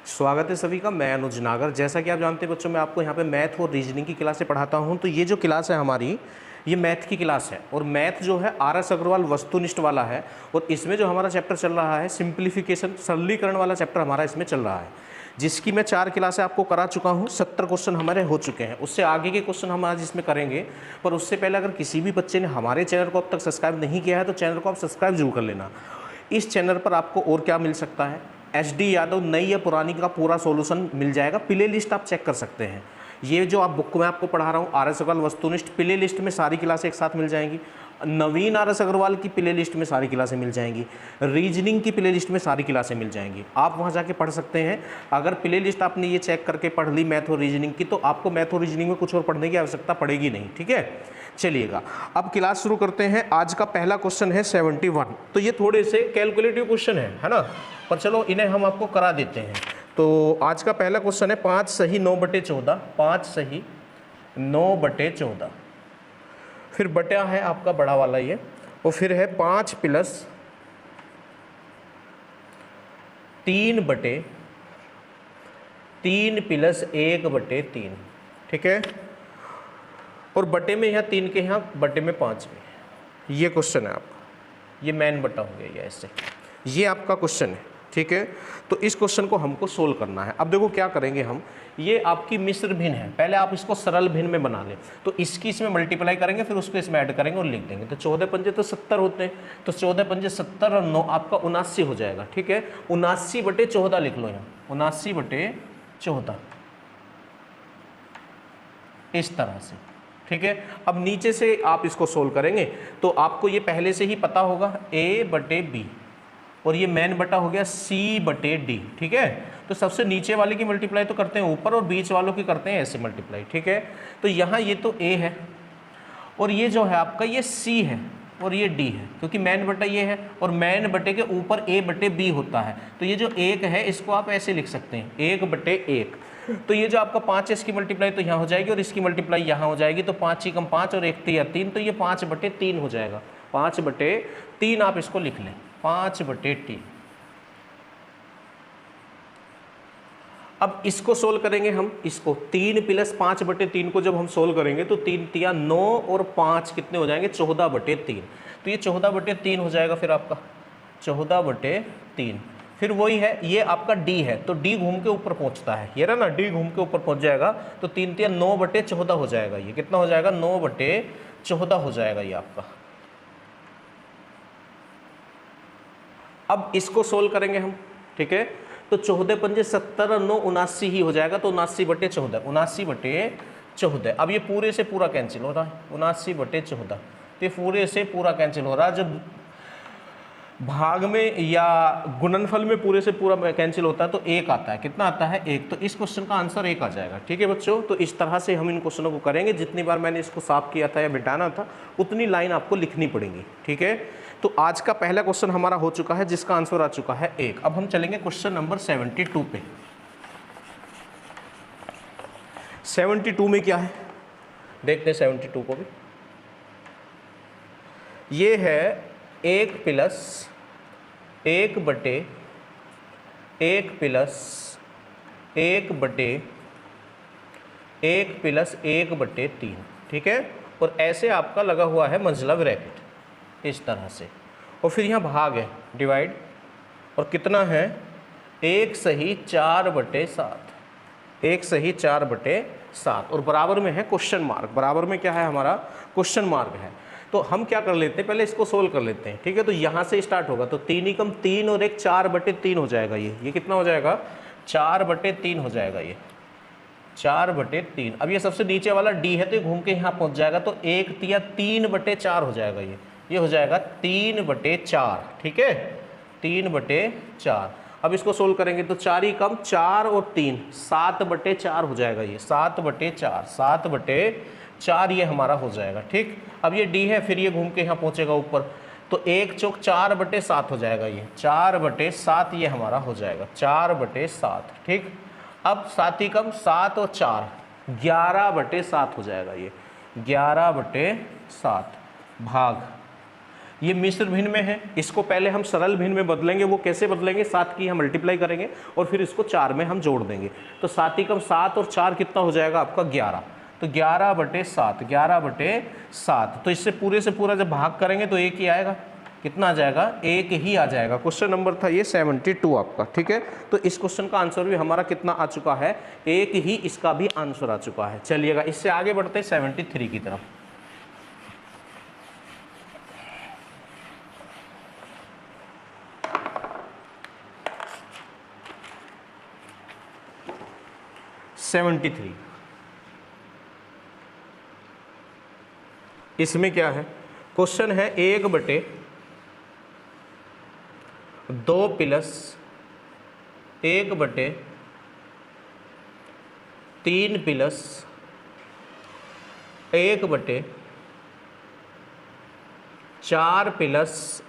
स्वागत है सभी का। मैं अनुज नागर। जैसा कि आप जानते हैं बच्चों, मैं आपको यहाँ पे मैथ और रीजनिंग की क्लासें पढ़ाता हूँ। तो ये जो क्लास है हमारी, ये मैथ की क्लास है और मैथ जो है RS अग्रवाल वस्तुनिष्ठ वाला है। और इसमें जो हमारा चैप्टर चल रहा है सिंप्लीफिकेशन, सरलीकरण वाला चैप्टर हमारा इसमें चल रहा है, जिसकी मैं 4 क्लासें आपको करा चुका हूँ। 70 क्वेश्चन हमारे हो चुके हैं। उससे आगे के क्वेश्चन हम आज इसमें करेंगे। पर उससे पहले अगर किसी भी बच्चे ने हमारे चैनल को अब तक सब्सक्राइब नहीं किया है तो चैनल को आप सब्सक्राइब जरूर कर लेना। इस चैनल पर आपको और क्या मिल सकता है, HD यादव नई या पुरानी का पूरा सॉल्यूशन मिल जाएगा। प्ले लिस्ट आप चेक कर सकते हैं। ये जो आप बुक में आपको पढ़ा रहा हूँ RS अग्रवाल वस्तुनिष्ठ, प्ले लिस्ट में सारी क्लासें एक साथ मिल जाएंगी। नवीन RS अग्रवाल की प्ले लिस्ट में सारी क्लासें मिल जाएंगी। रीजनिंग की प्ले लिस्ट में सारी क्लासें मिल जाएंगी। आप वहाँ जाके पढ़ सकते हैं। अगर प्ले लिस्ट आपने ये चेक करके पढ़ ली मैथ और रीजनिंग की, तो आपको मैथ और रीजनिंग में कुछ और पढ़ने की आवश्यकता पड़ेगी नहीं। ठीक है, चलिएगा अब क्लास शुरू करते हैं। आज का पहला क्वेश्चन है 71। तो ये थोड़े से कैलकुलेटिव क्वेश्चन है ना, पर चलो इन्हें हम आपको करा देते हैं। तो आज का पहला क्वेश्चन है 5 सही 9/14, 5 सही 9/14। फिर बटा है आपका बड़ा वाला ये, और फिर है 5 + 3/3 + 1/3। ठीक है, और बटे में यहाँ 3 के यहाँ बटे में 5 में। ये क्वेश्चन है आपका, ये मैन बटा हो गया ये ऐसे, ये आपका क्वेश्चन है। ठीक है, तो इस क्वेश्चन को हमको सोल्व करना है। अब देखो क्या करेंगे हम, ये आपकी मिश्र भिन्न है। पहले आप इसको सरल भिन्न में बना लें, तो इसकी इसमें मल्टीप्लाई करेंगे, फिर उसको इसमें ऐड करेंगे और लिख देंगे। तो 14 पंजे तो 70 होते हैं, तो 14 पंजे 70 और 9 आपका 79 हो जाएगा। ठीक है, 79/14 लिख लो यहाँ, 79/14 इस तरह से। ठीक है, अब नीचे से आप इसको सोल्व करेंगे तो आपको ये पहले से ही पता होगा A/B, और ये मैन बटा हो गया C/D। ठीक है, तो सबसे नीचे वाले की मल्टीप्लाई तो करते हैं ऊपर और बीच वालों की करते हैं ऐसे मल्टीप्लाई। ठीक है, तो यहाँ ये तो A है और ये जो है आपका ये C है और ये D है, क्योंकि मैन बटा ये है और मैन बटे के ऊपर A/B होता है। तो ये जो 1 है इसको आप ऐसे लिख सकते हैं 1/1। तो ये जो आपका 5 है इसकी मल्टीप्लाई तो यहाँ हो जाएगी और इसकी मल्टीप्लाई यहाँ हो जाएगी। तो 5 × 5 और 1 × 3, तो ये 5/3 हो जाएगा। 5/3 आप इसको लिख लें, 5/3। अब इसको सोल्व करेंगे हम, इसको 3 + 5/3 को जब हम सोल्व करेंगे तो 3 × 9 और 5 कितने हो जाएंगे, 14/3। तो ये 14/3 हो जाएगा फिर आपका 14/3। फिर वही है, ये आपका D है, तो D घूम के ऊपर पहुंचता है, ये रहा ना, D घूम के ऊपर पहुंच जाएगा। तो 3 × 9/14 हो जाएगा। ये कितना हो जाएगा, 9/14 हो जाएगा ये आपका। अब इसको सोल्व करेंगे हम। ठीक है, तो 14 पंजे 70 और 9 79 ही हो जाएगा। तो 79/14, 79/14। अब ये पूरे से पूरा कैंसिल हो रहा है, 79/14। तो ये पूरे से पूरा कैंसिल हो रहा है। जब भाग में या गुणनफल में पूरे से पूरा कैंसिल होता है तो 1 आता है। कितना आता है, 1। तो इस क्वेश्चन का आंसर 1 आ जाएगा। ठीक है बच्चों, तो इस तरह से हम इन क्वेश्चनों को करेंगे। जितनी बार मैंने इसको साफ किया था या मिटाना था उतनी लाइन आपको लिखनी पड़ेगी। ठीक है, तो आज का पहला क्वेश्चन हमारा हो चुका है जिसका आंसर आ चुका है 1। अब हम चलेंगे क्वेश्चन नंबर 72 पे। 72 में क्या है देखते हैं। 72 को भी ये है 1 + 1/1 + 1/1 + 1/3। ठीक है, और ऐसे आपका लगा हुआ है मंझला ब्रैकेट इस तरह से, और फिर यहाँ भाग है, डिवाइड, और कितना है 1 सही 4/7, 1 सही 4/7, और बराबर में है क्वेश्चन मार्क। बराबर में क्या है हमारा, क्वेश्चन मार्क है। तो हम क्या कर लेते हैं, पहले इसको सोल्व कर लेते हैं। ठीक है, तो यहाँ से स्टार्ट होगा, तो 3 × 3 और 1 4/3 हो जाएगा। ये कितना हो जाएगा, 4/3 हो जाएगा, ये 4/3। अब ये सबसे नीचे वाला D है तो ये घूम के यहाँ पहुँच जाएगा, तो 1 × 3/4 हो जाएगा। ये हो जाएगा 3/4। ठीक है, 3/4। अब इसको सोल्व करेंगे तो 4 ही कम 4 और 3 7/4 हो जाएगा। ये 7/4, 7/4 ये हमारा हो जाएगा। ठीक, अब ये D है, फिर ये घूम के यहाँ पहुँचेगा ऊपर, तो 1 चौक 4/7 हो जाएगा। ये 4/7 ये हमारा हो जाएगा, 4/7। ठीक, अब 7 ही कम 7 और 4 11/7 हो जाएगा। ये 11/7 भाग ये मिश्र भिन्न में है, इसको पहले हम सरल भिन्न में बदलेंगे। वो कैसे बदलेंगे, 7 की हम मल्टीप्लाई करेंगे और फिर इसको 4 में हम जोड़ देंगे। तो 7 एकम 7 और 4 कितना हो जाएगा आपका 11। तो 11/7, 11/7। तो इससे पूरे से पूरा जब भाग करेंगे तो 1 ही आएगा। कितना आ जाएगा, 1 ही आ जाएगा। क्वेश्चन नंबर था ये 72 आपका, ठीक है। तो इस क्वेश्चन का आंसर भी हमारा कितना आ चुका है, 1 ही इसका भी आंसर आ चुका है। चलिएगा इससे आगे बढ़ते हैं 73 की तरफ। इसमें क्या है, क्वेश्चन है 1/2 प्लस 1/3 प्लस 1/4 प्लस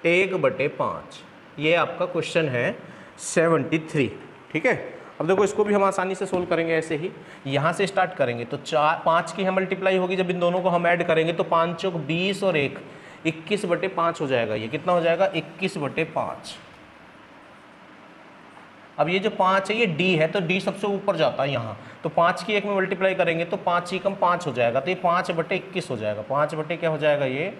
1/5। ये आपका क्वेश्चन है 73, ठीक है। अब देखो इसको भी हम आसानी से सोल्व करेंगे। ऐसे ही यहाँ से स्टार्ट करेंगे तो 5 की हम मल्टीप्लाई होगी, जब इन दोनों को हम ऐड करेंगे तो 5 चौक 20 और 1 21/5 हो जाएगा। ये कितना हो जाएगा, 21/5। अब ये जो 5 है ये डी है, तो डी सबसे ऊपर जाता है यहाँ, तो 5 की 1 में मल्टीप्लाई करेंगे तो 5 ही कम 5 हो जाएगा। तो ये 5/21 हो जाएगा। 5 क्या हो जाएगा, ये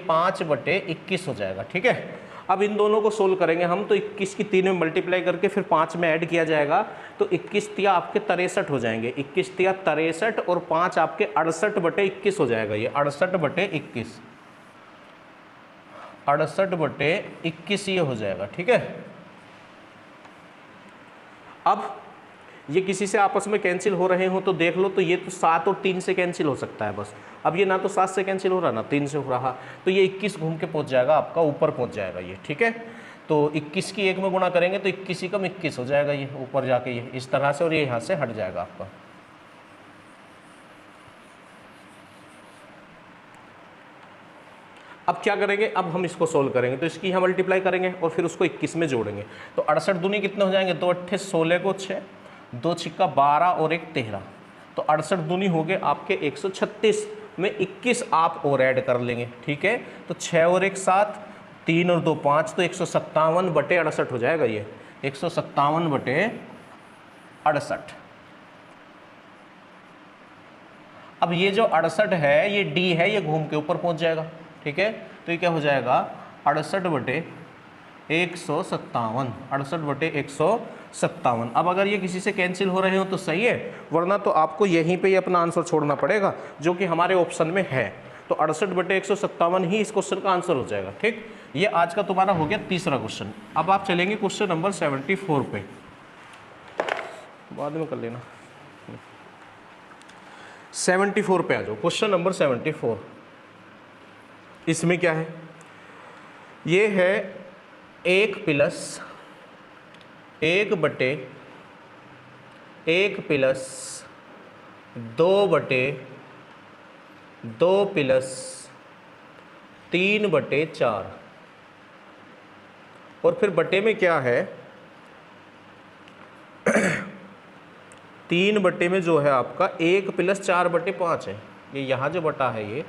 5/21 हो जाएगा, ठीक है। अब इन दोनों को सोल्व करेंगे हम, तो 21 की 3 में मल्टीप्लाई करके फिर 5 में ऐड किया जाएगा तो 21 तिया आपके 63 हो जाएंगे। 21 तिया 63 और 5 आपके 68/21 हो जाएगा। ये 68/21, 68/21 ये हो जाएगा, ठीक है। अब ये किसी से आपस में कैंसिल हो रहे हो तो देख लो, तो ये तो 7 और 3 से कैंसिल हो सकता है बस। अब ये ना तो 7 से कैंसिल हो रहा ना 3 से हो रहा, तो ये 21 घूम के पहुंच जाएगा आपका, ऊपर पहुंच जाएगा ये, ठीक है। तो 21 की 1 में गुणा करेंगे तो 21 ही कम 21 हो जाएगा ये ऊपर जाके, ये इस तरह से, और ये यहाँ से हट जाएगा आपका। अब क्या करेंगे, अब हम इसको सोल्व करेंगे तो इसकी हम मल्टीप्लाई करेंगे और फिर उसको 21 में जोड़ेंगे। तो 68 दूनी कितने हो जाएंगे, 2 8 16 को 6, 2 6 12 और 1 13। तो 68 दूनी हो गए आपके 136 में 21 आप और ऐड कर लेंगे, ठीक है। तो 6 और 1 7, 3 और 2 5, तो 157/68 हो जाएगा ये, 157/68। अब ये जो 68 है ये डी है, ये घूम के ऊपर पहुंच जाएगा, ठीक है। तो ये क्या हो जाएगा, 68/157, 68/157। अब अगर ये किसी से कैंसिल हो रहे हो तो सही है, वरना तो आपको यहीं पे ही अपना आंसर छोड़ना पड़ेगा जो कि हमारे ऑप्शन में है। तो 68/157 ही इस क्वेश्चन का आंसर हो जाएगा, ठीक। ये आज का तुम्हारा हो गया तीसरा क्वेश्चन। अब आप चलेंगे क्वेश्चन नंबर 74 पे, बाद में कर लेना। 74 पे आ जाओ, क्वेश्चन नंबर 74। इसमें क्या है, ये है 1 प्लस 2/2 प्लस 3/4, और फिर बटे में क्या है 3 बटे में जो है आपका 1 प्लस 4/5 है। ये यहाँ जो बटा है ये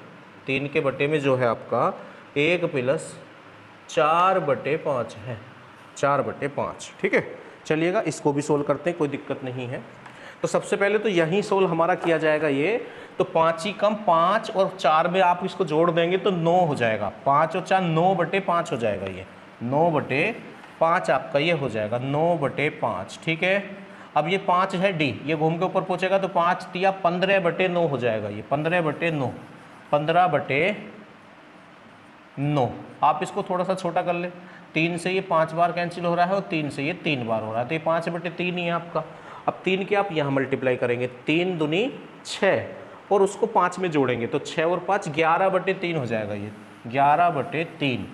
3 के बटे में जो है आपका 1 प्लस 4/5 है, 4/5, ठीक है। चलिएगा इसको भी सोल्व करते हैं, कोई दिक्कत नहीं है। तो सबसे पहले तो यहीं सोल्व हमारा किया जाएगा ये, तो 5 ही कम 5 और 4 में आप इसको जोड़ देंगे तो 9 हो जाएगा। 5 और 4 9/5 हो जाएगा, ये 9/5 आपका ये हो जाएगा, 9/5, ठीक है। अब ये 5 है डी, ये घूम के ऊपर पहुंचेगा तो 5 तिया 15/9 हो जाएगा, ये 15/9, 15/9। आप इसको थोड़ा सा छोटा कर ले, 3 से ये 5 बार कैंसिल हो रहा है और 3 से ये 3 बार हो रहा है, तो ये 5/3 ही है आपका। अब 3 के आप यहाँ मल्टीप्लाई करेंगे, 3 दूनी 6 और उसको 5 में जोड़ेंगे तो 6 और 5 11/3 हो जाएगा, ये 11/3,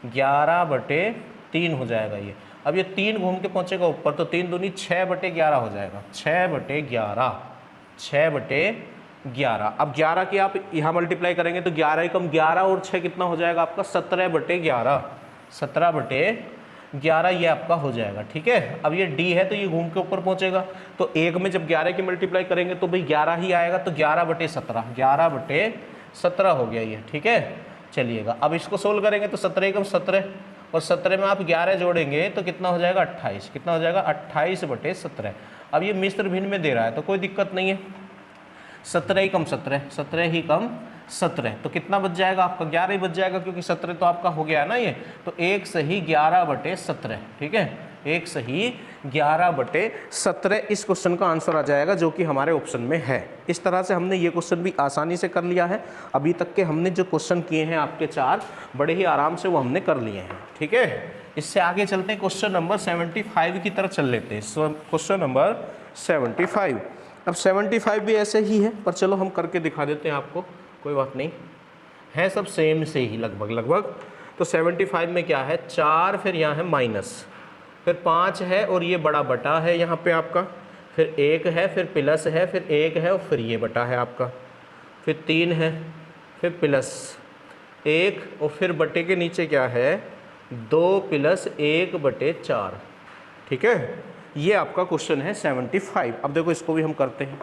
11/3 हो जाएगा ये। अब ये 3 घूम के पहुँचेगा ऊपर तो 3 दूनी 6/11 हो जाएगा, 6/11, 6/11। अब 11 की आप यहाँ मल्टीप्लाई करेंगे तो 11 कम 11 और 6 कितना हो जाएगा आपका 17/11, 17/11 ये आपका हो जाएगा, ठीक है। अब ये डी है तो ये घूम के ऊपर पहुंचेगा तो 1 में जब 11 की मल्टीप्लाई करेंगे तो भाई 11 ही आएगा, तो 11/17, 11/17 हो गया ये, ठीक है। चलिएगा अब इसको सोल्व करेंगे तो 17 एकम 17 और 17 में आप 11 जोड़ेंगे तो कितना हो जाएगा 28। कितना हो जाएगा 28/17। अब ये मिश्र भिन्न में दे रहा है तो कोई दिक्कत नहीं है। 17 ही कम 17, 17 ही कम 17 तो कितना बच जाएगा आपका 11 ही बच जाएगा, क्योंकि 17 तो आपका हो गया ना ये। तो 1 सही 11/17, ठीक है, 1 सही 11/17 इस क्वेश्चन का आंसर आ जाएगा जो कि हमारे ऑप्शन में है। इस तरह से हमने ये क्वेश्चन भी आसानी से कर लिया है। अभी तक के हमने जो क्वेश्चन किए हैं आपके 4 बड़े ही आराम से वो हमने कर लिए हैं, ठीक है। इससे आगे चलते हैं, क्वेश्चन नंबर 75 की तरफ चल लेते हैं। Question number 75। अब 75 भी ऐसे ही है, पर चलो हम करके दिखा देते हैं आपको, कोई बात नहीं है, सब सेम से ही लगभग। तो 75 में क्या है 4, फिर यहाँ है माइनस, फिर 5 है और ये बड़ा बटा है यहाँ पे आपका, फिर 1 है, फिर प्लस है, फिर 1 है और फिर ये बटा है आपका, फिर 3 है, फिर प्लस 1 और फिर बटे के नीचे क्या है 2 + 1/4, ठीक है। ये आपका क्वेश्चन है 75। अब देखो इसको भी हम करते हैं,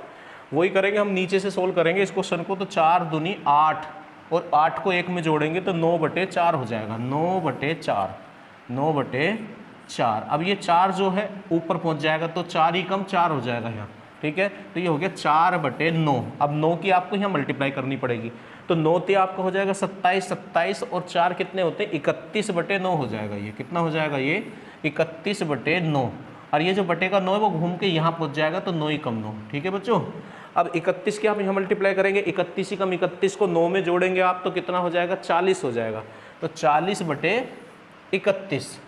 वही करेंगे हम, नीचे से सोल्व करेंगे इस क्वेश्चन को। तो 4 दूनी 8 और 8 को 1 में जोड़ेंगे तो 9/4 हो जाएगा, 9/4। अब ये 4 जो है ऊपर पहुंच जाएगा तो 4 ही कम 4 हो जाएगा यहाँ, ठीक है। तो ये हो गया 4/9। अब 9 की आपको यहाँ मल्टीप्लाई करनी पड़ेगी, तो 9 ते आपका हो जाएगा 27, 27 और 4 कितने होते हैं 31/9 हो जाएगा। ये कितना हो जाएगा ये 31/9, और ये जो बटे का 9 है वो घूम के यहाँ पहुँच जाएगा तो 9 ही कम 9, ठीक है बच्चों। अब 31 की आप यहाँ मल्टीप्लाई करेंगे, 31 ही कम 31 को 9 में जोड़ेंगे आप तो कितना हो जाएगा 40 हो जाएगा। तो 40/31,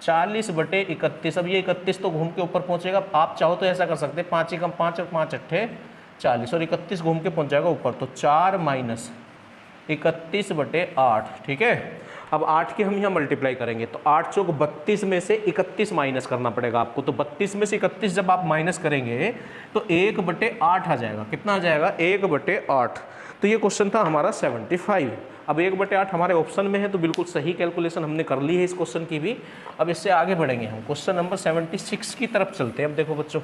40/31। अब ये 31 तो घूम के ऊपर पहुँचेगा, आप चाहो तो ऐसा कर सकते हैं 5 ही कम 5 और 5 अट्ठे 40 और 31 घूम के पहुँच जाएगा ऊपर, तो 4 - 31/8, ठीक है। अब 8 की हम यहाँ मल्टीप्लाई करेंगे तो 8 चौक 32 में से 31 माइनस करना पड़ेगा आपको। तो 32 में से 31 जब आप माइनस करेंगे तो 1/8 आ जाएगा। कितना आ जाएगा 1/8। तो ये क्वेश्चन था हमारा 75। अब 1/8 हमारे ऑप्शन में है तो बिल्कुल सही कैलकुलेशन हमने कर ली है इस क्वेश्चन की भी। अब इससे आगे बढ़ेंगे हम, क्वेश्चन नंबर 76 की तरफ चलते हैं। अब देखो बच्चों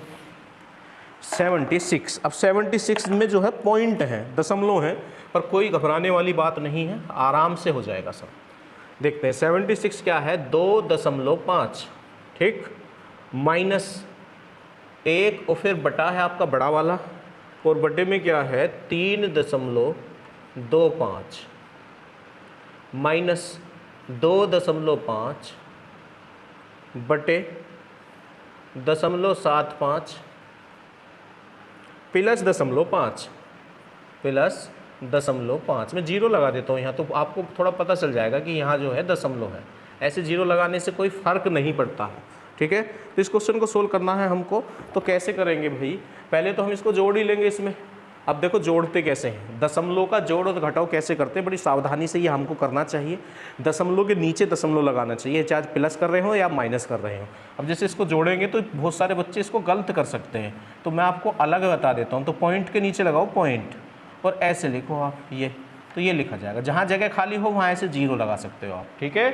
76। अब 76 में जो है पॉइंट है, दशमलव है, पर कोई घबराने वाली बात नहीं है, आराम से हो जाएगा सब। देखते हैं 76 क्या है 2.5, ठीक, -1 और फिर बटा है आपका बड़ा वाला, और बटे में क्या है 3.25 -2.5 बटे 0.75 प्लस 0.5 मैं जीरो लगा देता हूँ यहाँ, तो आपको थोड़ा पता चल जाएगा कि यहाँ जो है दशमलव है। ऐसे जीरो लगाने से कोई फ़र्क नहीं पड़ता है, ठीक है। तो इस क्वेश्चन को सोल्व करना है हमको, तो कैसे करेंगे भाई, पहले तो हम इसको जोड़ ही लेंगे इसमें। अब देखो जोड़ते कैसे हैं, दशमलव का जोड़ और घटाव कैसे करते हैं, बड़ी सावधानी से ये हमको करना चाहिए। दशमलव के नीचे दशमलव लगाना चाहिए, चाहे प्लस कर रहे हो या माइनस कर रहे हो। अब जैसे इसको जोड़ेंगे तो बहुत सारे बच्चे इसको गलत कर सकते हैं, तो मैं आपको अलग बता देता हूँ। तो पॉइंट के नीचे लगाओ पॉइंट, और ऐसे लिखो आप ये, तो ये लिखा जाएगा। जहाँ जगह खाली हो वहाँ ऐसे जीरो लगा सकते हो आप, ठीक है।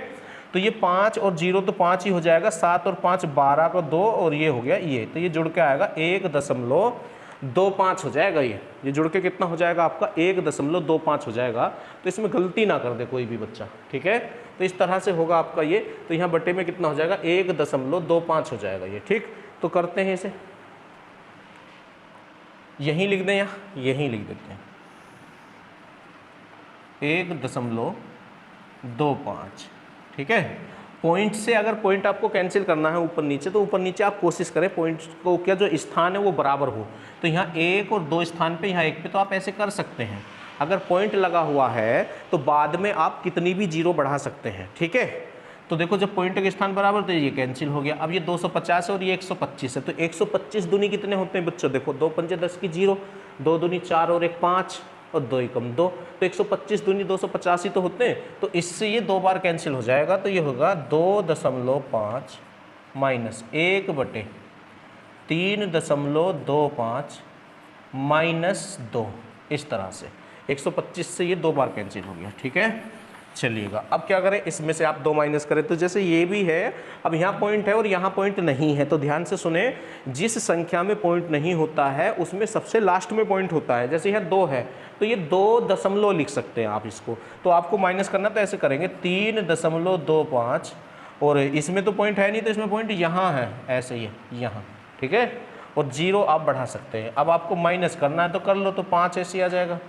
तो ये 5 और 0 तो 5 ही हो जाएगा, 7 और 5 12 को 2 और ये हो गया ये, तो ये जुड़ के आएगा 1.25 हो जाएगा। ये जुड़ के कितना हो जाएगा आपका 1.25 हो जाएगा। तो इसमें गलती ना कर दे कोई भी बच्चा, ठीक है। तो इस तरह से होगा आपका ये, तो यहाँ बटे में कितना हो जाएगा 1.25 हो जाएगा ये, ठीक। तो करते हैं इसे, यहीं लिख दें या यहीं लिख देते हैं 1.25, ठीक है। पॉइंट से अगर पॉइंट आपको कैंसिल करना है ऊपर नीचे, तो ऊपर नीचे आप कोशिश करें पॉइंट को क्या जो स्थान है वो बराबर हो। तो यहाँ 1 और 2 स्थान पे, यहाँ 1 पे, तो आप ऐसे कर सकते हैं। अगर पॉइंट लगा हुआ है तो बाद में आप कितनी भी जीरो बढ़ा सकते हैं, ठीक है। तो देखो जब पॉइंट के स्थान बराबर तो ये कैंसिल हो गया। अब ये 250 है और ये 125 है, तो 125 दूनी कितने होते हैं बच्चों, देखो 2 पंजे 10 की 0, 2 दूनी 4 और 1 5 और 2 एकम 2, तो 125 दूनी 285 तो होते हैं। तो इससे ये 2 बार कैंसिल हो जाएगा, तो ये होगा 2.5 माइनस 1/3.25 माइनस 2, इस तरह से 125 से ये 2 बार कैंसिल हो गया, ठीक है। चलिएगा अब क्या करें, इसमें से आप 2 माइनस करें तो जैसे ये भी है, अब यहाँ पॉइंट है और यहाँ पॉइंट नहीं है, तो ध्यान से सुने, जिस संख्या में पॉइंट नहीं होता है उसमें सबसे लास्ट में पॉइंट होता है। जैसे यहाँ 2 है तो ये 2 दशमलव लिख सकते हैं आप इसको, तो आपको माइनस करना तो ऐसे करेंगे 3.25, और इसमें तो पॉइंट है नहीं तो इसमें पॉइंट यहाँ है, ऐसे ही यहाँ, ठीक है, और 0 आप बढ़ा सकते हैं। अब आपको माइनस करना है तो कर लो, तो 5 ऐसे ही आ जाएगा,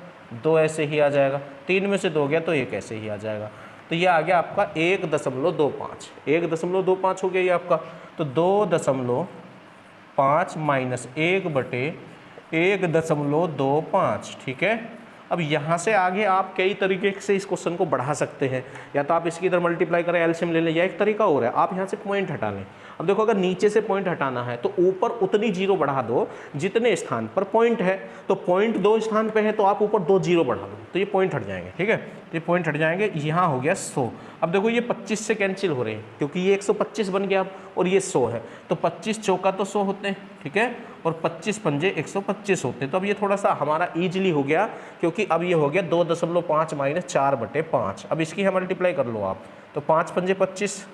2 ऐसे ही आ जाएगा, 3 में से 2 गया तो 1 ऐसे ही आ जाएगा, तो ये आ गया आपका 1.25, 1.25 हो गया ये आपका। तो 2.5 माइनस 1/1.25, ठीक है। अब यहाँ से आगे आप कई तरीके से इस क्वेश्चन को बढ़ा सकते हैं, या तो आप इसकी इधर मल्टीप्लाई करें, एलसीएम ले लें, या एक तरीका और है आप यहाँ से पॉइंट हटा लें। अब देखो अगर नीचे से पॉइंट हटाना है तो ऊपर उतनी 0 बढ़ा दो जितने स्थान पर पॉइंट है, तो पॉइंट 2 स्थान पे है तो आप ऊपर 2 0 बढ़ा दो, तो ये पॉइंट हट जाएंगे, ठीक है, ये पॉइंट हट जाएंगे। यहाँ हो गया 100। अब देखो ये 25 से कैंसिल हो रहे हैं क्योंकि ये 125 बन गया अब, और ये 100 है, तो 25 चौका तो 100 होते हैं, ठीक है, और 25 पंजे 125 होते हैं। तो अब ये थोड़ा सा हमारा ईजिली हो गया क्योंकि अब ये हो गया 2.5 माइनस 4/5। अब इसकी हम मल्टीप्लाई कर लो आप, तो 5 पंजे 25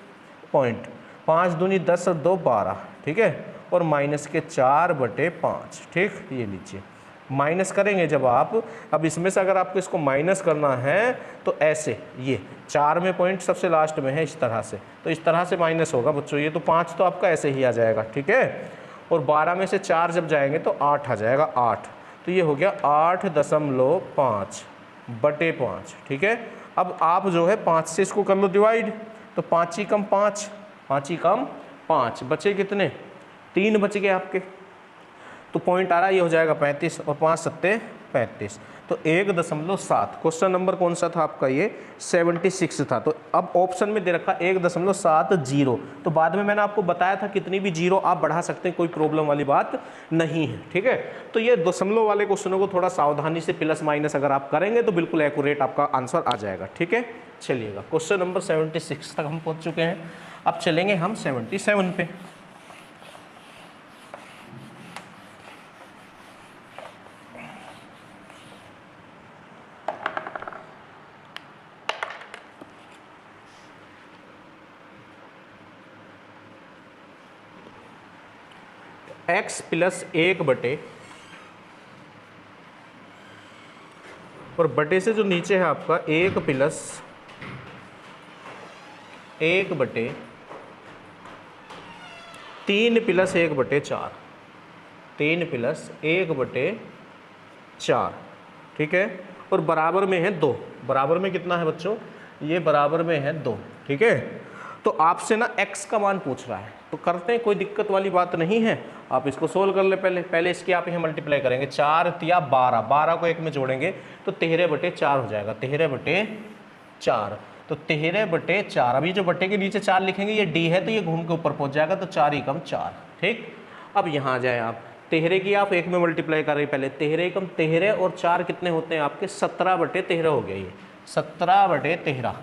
पॉइंट, 5 दूनी 10 और 2 12, ठीक है, और माइनस के 4/5, ठीक, ये लीजिए माइनस करेंगे जब आप। अब इसमें से अगर आपको इसको माइनस करना है तो ऐसे, ये 4 में पॉइंट सबसे लास्ट में है, इस तरह से, तो इस तरह से माइनस होगा बच्चों। ये तो 5 तो आपका ऐसे ही आ जाएगा, ठीक है, और 12 में से 4 जब जाएंगे तो 8 आ जाएगा, 8, तो ये हो गया 8.5/5, ठीक है। अब आप जो है 5 से इसको कर लो डिवाइड, तो 5 ही कम 5, 5 ही कम 5, बचे कितने, 3 बच गए आपके, तो पॉइंट आ रहा है ये हो जाएगा 35, और 5 सत्ते 35, तो 1.7। क्वेश्चन नंबर कौन सा था आपका, ये 76 था। तो अब ऑप्शन में दे रखा 1.70, तो बाद में मैंने आपको बताया था कितनी भी 0 आप बढ़ा सकते हैं, कोई प्रॉब्लम वाली बात नहीं है, ठीक है। तो ये दशमलव वाले क्वेश्चनों को थोड़ा सावधानी से प्लस माइनस अगर आप करेंगे तो बिल्कुल एक्यूरेट आपका आंसर आ जाएगा, ठीक है। चलिएगा क्वेश्चन नंबर 76 तक हम पहुँच चुके हैं, अब चलेंगे हम 77 पे। x प्लस 1 बटे, और बटे से जो नीचे है आपका 1 प्लस 1 बटे 3 प्लस 1/4, 3 प्लस 1/4, ठीक है, और बराबर में है 2। बराबर में कितना है बच्चों, ये बराबर में है 2, ठीक है। तो आपसे ना x का मान पूछ रहा है, तो करते हैं, कोई दिक्कत वाली बात नहीं है। आप इसको सोल्व कर ले, पहले इसकी आप यहाँ मल्टीप्लाई करेंगे, 4 तिया 12, 12 को 1 में जोड़ेंगे तो 13/4 हो जाएगा, 13/4, तो 13/4। अभी जो बटे के नीचे 4 लिखेंगे ये d है तो ये घूम के ऊपर पहुँच जाएगा, तो 4 एकम 4, ठीक। अब यहाँ आ जाए आप, 13 की आप 1 में मल्टीप्लाई कर रहे पहले, 13 एकम 13 और 4 कितने होते हैं आपके, 17/13 हो गया, ये 17/13।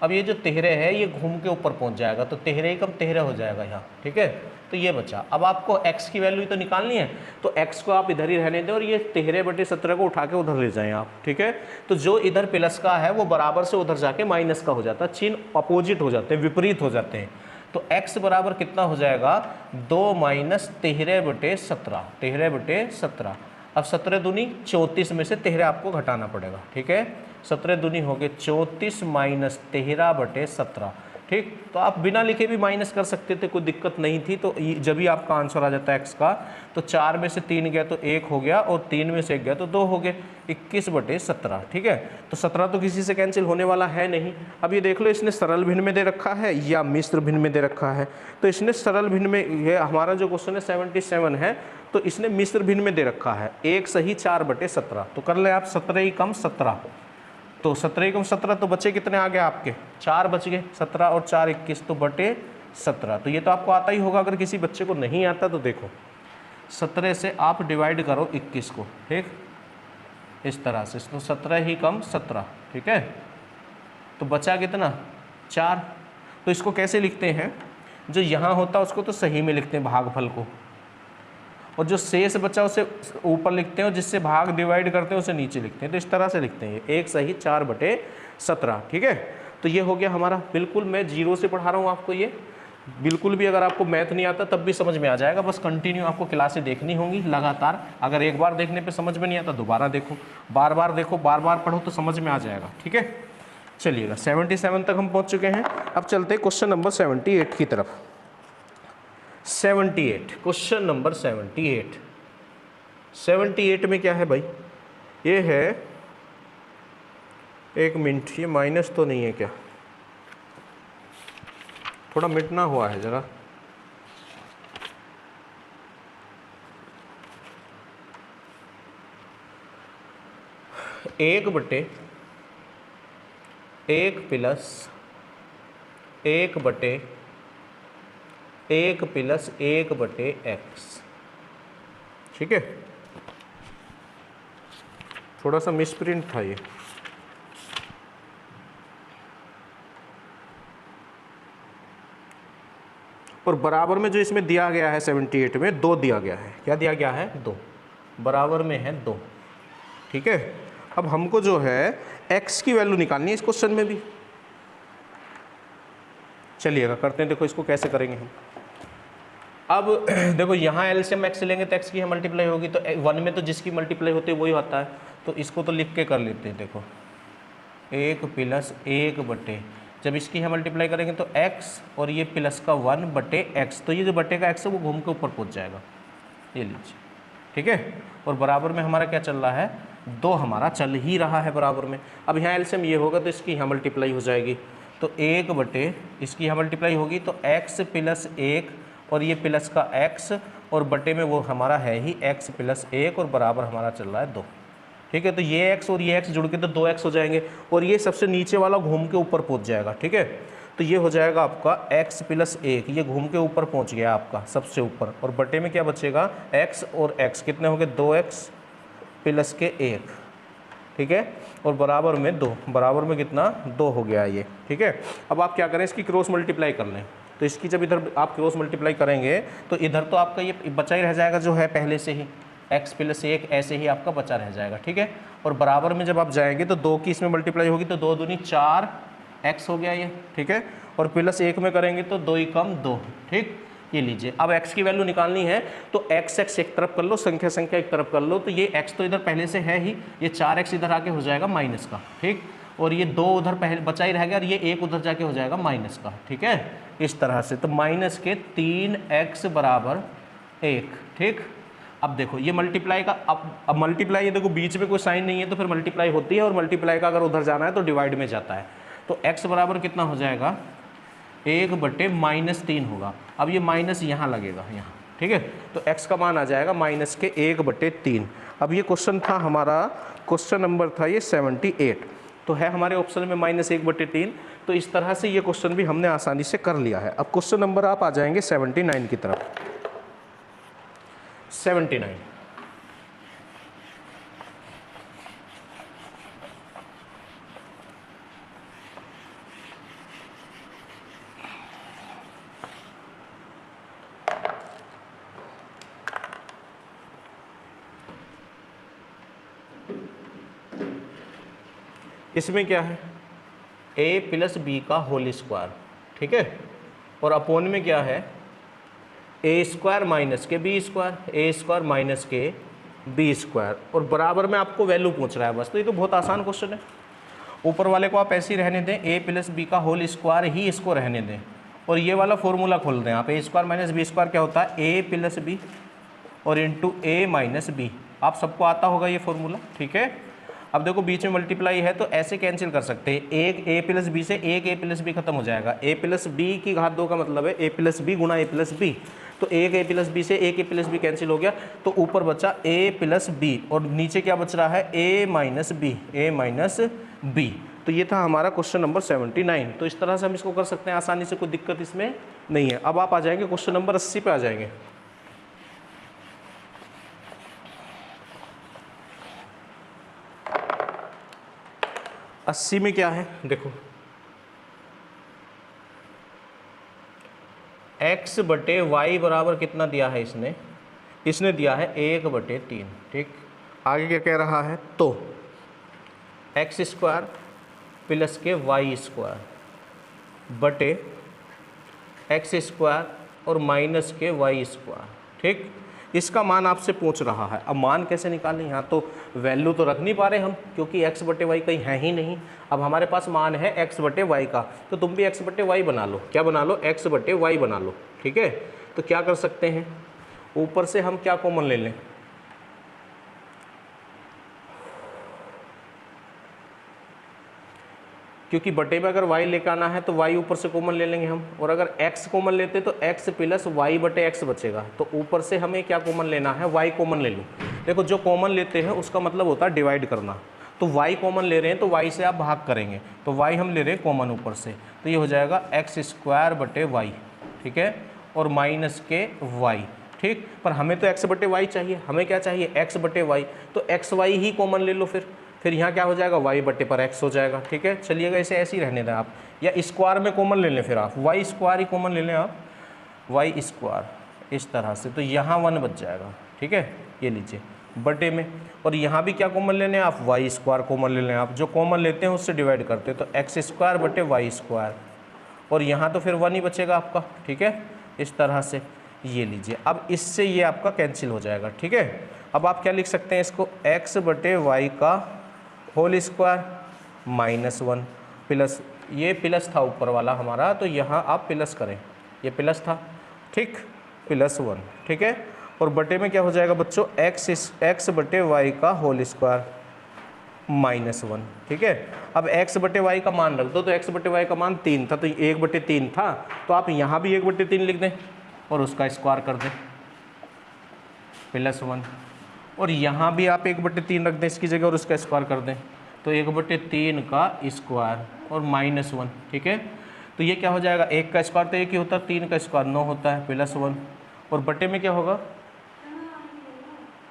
अब ये जो 13 है ये घूम के ऊपर पहुंच जाएगा, तो 13 एकम 13 हो जाएगा यहाँ, ठीक है। तो ये बचा। अब आपको x की वैल्यू तो निकालनी है, तो x को आप इधर ही रहने दें और ये 13/17 को उठा के उधर ले जाएं आप, ठीक है। तो जो इधर प्लस का है वो बराबर से उधर जाके माइनस का हो जाता है, चिन्ह अपोजिट हो जाते हैं, विपरीत हो जाते हैं। तो x बराबर कितना हो जाएगा, 2 माइनस 13/17, 13/17। अब 17 दूनी 34 में से 13 आपको घटाना पड़ेगा, ठीक है। 17 दूनी हो गए 34 माइनस 13/17, ठीक। तो आप बिना लिखे भी माइनस कर सकते थे, कोई दिक्कत नहीं थी। तो जब भी आपका आंसर आ जाता है x का, तो 4 में से 3 गया तो 1 हो गया, और 3 में से 1 गया तो 2 हो गए, 21/17, ठीक है। तो 17 तो किसी से कैंसिल होने वाला है नहीं। अब ये देख लो, इसने सरल भिन्न में दे रखा है या मिश्र भिन्न में दे रखा है, तो इसने सरल भिन्न में, ये हमारा जो क्वेश्चन है 77 है, तो इसने मिश्र भिन्न में दे रखा है, 1 सही 4/17। तो कर ले आप 17 ही कम 17, तो 17 कम 17, तो बचे कितने आ गए आपके, 4 बच गए, 17 और 4 21, तो बटे 17। तो ये तो आपको आता ही होगा, अगर किसी बच्चे को नहीं आता तो देखो 17 से आप डिवाइड करो 21 को, ठीक, इस तरह से, तो 17 ही कम 17, ठीक है। तो बचा कितना, 4। तो इसको कैसे लिखते हैं, जो यहाँ होता है उसको तो सही में लिखते हैं भागफल को, और जो शेष बचा उसे ऊपर लिखते हैं और जिससे भाग डिवाइड करते हैं उसे नीचे लिखते हैं। तो इस तरह से लिखते हैं, 1 सही 4/17। ठीक है, तो ये हो गया हमारा। बिल्कुल मैं जीरो से पढ़ा रहा हूँ आपको, ये बिल्कुल भी अगर आपको मैथ नहीं आता तब भी समझ में आ जाएगा, बस कंटिन्यू आपको क्लासें देखनी होंगी लगातार। अगर एक बार देखने पे समझ में नहीं आता दोबारा देखो, बार बार देखो, बार बार पढ़ो तो समझ में आ जाएगा। ठीक है, चलिएगा 77 तक हम पहुंच चुके हैं। अब चलते हैं क्वेश्चन नंबर 78 की तरफ। 78, क्वेश्चन नंबर 78। 78 में क्या है भाई, ये है, एक मिनट, ये माइनस तो नहीं है क्या, थोड़ा मिटना हुआ है जरा। एक बटे 1 प्लस 1 बटे 1 प्लस 1 बटे x। ठीक है, थोड़ा सा मिसप्रिंट था ये। और बराबर में जो इसमें दिया गया है 78 में 2 दिया गया है। क्या दिया गया है? 2, बराबर में है 2। ठीक है, अब हमको जो है x की वैल्यू निकालनी है इस क्वेश्चन में भी। चलिएगा करते हैं, देखो इसको कैसे करेंगे हम। अब देखो यहाँ एलसीएम x लेंगे तो x की मल्टीप्लाई होगी, तो 1 में तो जिसकी मल्टीप्लाई होती है वही होता है, तो इसको तो लिख के कर लेते हैं। देखो 1 प्लस 1 बटे, जब इसकी हम मल्टीप्लाई करेंगे तो x और ये प्लस का 1 बटे x, तो ये जो बटे का x है वो घूम के ऊपर पहुंच जाएगा, ये लीजिए। ठीक है, और बराबर में हमारा क्या चल रहा है? 2 हमारा चल ही रहा है बराबर में। अब यहाँ एलसीएम ये होगा तो इसकी यहाँ मल्टीप्लाई हो जाएगी, तो 1 बटे इसकी यहाँ मल्टीप्लाई होगी तो x प्लस 1 और ये प्लस का x और बटे में वो हमारा है ही x प्लस 1 और बराबर हमारा चल रहा है 2। ठीक है, तो ये x और ये x जुड़ के तो 2x हो जाएंगे और ये सबसे नीचे वाला घूम के ऊपर पहुंच जाएगा। ठीक है, तो ये हो जाएगा आपका x प्लस 1, ये घूम के ऊपर पहुंच गया आपका सबसे ऊपर, और बटे में क्या बचेगा? x और x कितने हो गए? 2x प्लस के 1। ठीक है, और बराबर में 2, बराबर में कितना? 2 हो गया ये। ठीक है, अब आप क्या करें, इसकी क्रॉस मल्टीप्लाई कर लें। तो इसकी जब इधर आप क्रॉस मल्टीप्लाई करेंगे तो इधर तो आपका ये बचा ही रह जाएगा जो है पहले से ही, x प्लस 1 ऐसे ही आपका बचा रह जाएगा। ठीक है, और बराबर में जब आप जाएंगे तो 2 की इसमें मल्टीप्लाई होगी तो 2 दूनी 4x हो गया ये। ठीक है, और प्लस 1 में करेंगे तो 2 ही कम 2। ठीक, ये लीजिए। अब x की वैल्यू निकालनी है तो x एक तरफ कर लो, संख्या एक तरफ कर लो, तो ये x तो इधर पहले से है ही, ये 4x इधर आके हो जाएगा माइनस का। ठीक, और ये 2 उधर पहले बचा ही रहेगा और ये 1 उधर जाके हो जाएगा माइनस का। ठीक है, इस तरह से, तो माइनस के 3x बराबर 1। ठीक, अब देखो ये मल्टीप्लाई का, अब मल्टीप्लाई, ये देखो बीच में कोई साइन नहीं है तो फिर मल्टीप्लाई होती है, और मल्टीप्लाई का अगर उधर जाना है तो डिवाइड में जाता है। तो x बराबर कितना हो जाएगा? 1 बटे -3 होगा। अब ये माइनस यहाँ लगेगा यहाँ। ठीक है, तो x का मान आ जाएगा माइनस के 1 बटे 3। अब ये क्वेश्चन था हमारा, क्वेश्चन नंबर था ये 78, तो है हमारे ऑप्शन में -1 बटे 3। तो इस तरह से ये क्वेश्चन भी हमने आसानी से कर लिया है। अब क्वेश्चन नंबर आप आ जाएंगे 79 की तरफ। 79, इसमें क्या है? a प्लस बी का होल स्क्वायर। ठीक है, और अपोन में क्या है? a स्क्वायर माइनस के B square, a square minus के बी स्क्वायर, और बराबर में आपको वैल्यू पूछ रहा है बस। तो ये तो बहुत आसान क्वेश्चन है। ऊपर वाले को आप ऐसे ही रहने दें, a प्लस बी का होल स्क्वायर ही इसको रहने दें, और ये वाला फॉर्मूला खोल दें आप। a square minus B square क्या होता है? a प्लस बी और इंटू a माइनस बी। आप सबको आता होगा ये फॉर्मूला। ठीक है, अब देखो बीच में मल्टीप्लाई है तो ऐसे कैंसिल कर सकते हैं, एक a प्लस बी से एक a प्लस बी खत्म हो जाएगा। a प्लस बी की घात 2 का मतलब है a प्लस बी गुणा a प्लस बी, तो एक a प्लस बी से एक a प्लस बी कैंसिल हो गया, तो ऊपर बचा a प्लस बी और नीचे क्या बच रहा है? a minus B. तो ये था हमारा क्वेश्चन नंबर 79। तो इस तरह से हम इसको कर सकते हैं आसानी से, कोई दिक्कत इसमें नहीं है। अब आप आ जाएंगे क्वेश्चन नंबर 80 पे आ जाएंगे। अस्सी में क्या है? देखो x बटे वाई बराबर कितना दिया है इसने? इसने दिया है 1/3, ठीक। आगे क्या कह रहा है, तो x² प्लस के y² बटे x² और माइनस के y², ठीक। इसका मान आपसे पूछ रहा है। अब मान कैसे निकालें, यहाँ तो वैल्यू तो रख नहीं पा रहे हम, क्योंकि x/y कहीं है ही नहीं। अब हमारे पास मान है x/y का, तो तुम भी x/y बना लो। क्या बना लो, x/y बना लो, ठीक है। तो क्या कर सकते हैं, ऊपर से हम क्या कॉमन ले लें, क्योंकि बटे में अगर y लेकर आना है तो y ऊपर से कॉमन ले लेंगे हम, और अगर x कॉमन लेते तो x प्लस y/x बचेगा। तो ऊपर से हमें क्या कॉमन लेना है, y कॉमन ले लो। देखो जो कॉमन लेते हैं उसका मतलब होता है डिवाइड करना। तो y कॉमन ले रहे हैं तो y से आप भाग करेंगे, तो y हम ले रहे हैं कॉमन ऊपर से, तो ये हो जाएगा x² बटे y, ठीक है, और माइनस के y, ठीक। पर हमें तो x/y चाहिए, हमें क्या चाहिए, x/y, तो xy ही कॉमन ले लो। फिर यहाँ क्या हो जाएगा, y बटे पर x हो जाएगा, ठीक है। चलिएगा इसे ऐसे ही रहने दें आप, या स्क्वायर में कॉमन ले लें, फिर आप y² ही कॉमन ले लें आप, y² इस तरह से, तो यहाँ 1 बच जाएगा, ठीक है। ये लीजिए बटे में, और यहाँ भी क्या कॉमन ले लें आप, y² कॉमन ले लें आप। जो कॉमन लेते हैं उससे डिवाइड करते हैं, तो x² बटे y², और यहाँ तो फिर 1 ही बचेगा आपका, ठीक है, इस तरह से। ये लीजिए, अब इससे ये आपका कैंसिल हो जाएगा, ठीक है। अब आप क्या लिख सकते हैं इसको, x/y का होल स्क्वायर -1 प्लस, ये प्लस था ऊपर वाला हमारा, तो यहाँ आप प्लस करें, ये प्लस था, ठीक, +1, ठीक है। और बटे में क्या हो जाएगा बच्चों, x/y का होल स्क्वायर -1, ठीक है। अब x/y का मान रख दो, तो x/y का मान 3 था, तो 1/3 था, तो आप यहाँ भी 1/3 लिख दें और उसका स्क्वायर कर दें, +1, और यहाँ भी आप 1/3 रख दें इसकी जगह और उसका स्क्वायर कर दें, तो 1/3 का स्क्वायर और -1, ठीक है। तो ये क्या हो जाएगा, 1 का स्क्वायर तो 1 ही होता है, 3 का स्क्वायर 9 होता है, +1, और बटे में क्या होगा,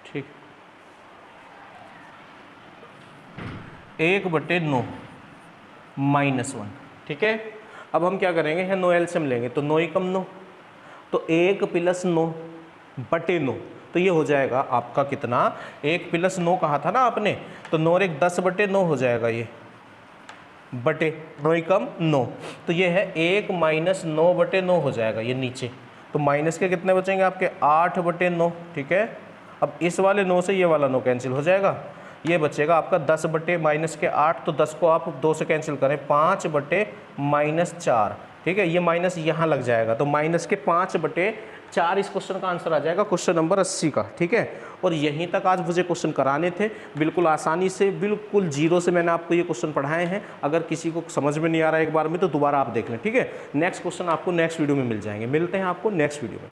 ठीक, 1/9 -1, ठीक है। अब हम क्या करेंगे, है 9 एलसीएम लेंगे, तो 9 × 9, तो 1 + 9 बटे 9, तो ये हो जाएगा आपका कितना, 1 + 9 कहा था ना आपने, तो 9 और 1 10/9 हो जाएगा, ये बटे 9 × 9, तो ये है 1 - 9/9 हो जाएगा ये नीचे। तो माइनस के कितने बचेंगे आपके, 8/9, ठीक है। अब इस वाले 9 से ये वाला 9 कैंसिल हो जाएगा, ये बचेगा आपका 10/-8, तो 10 को आप 2 से कैंसिल करें, 5/-4, ठीक है। ये माइनस यहाँ लग जाएगा, तो माइनस के 5/4 इस क्वेश्चन का आंसर आ जाएगा, क्वेश्चन नंबर 80 का, ठीक है। और यहीं तक आज मुझे क्वेश्चन कराने थे, बिल्कुल आसानी से, बिल्कुल जीरो से मैंने आपको ये क्वेश्चन पढ़ाए हैं। अगर किसी को समझ में नहीं आ रहा है एक बार में, तो दोबारा आप देख लें, ठीक है। नेक्स्ट क्वेश्चन आपको नेक्स्ट वीडियो में मिल जाएंगे। मिलते हैं आपको नेक्स्ट वीडियो में।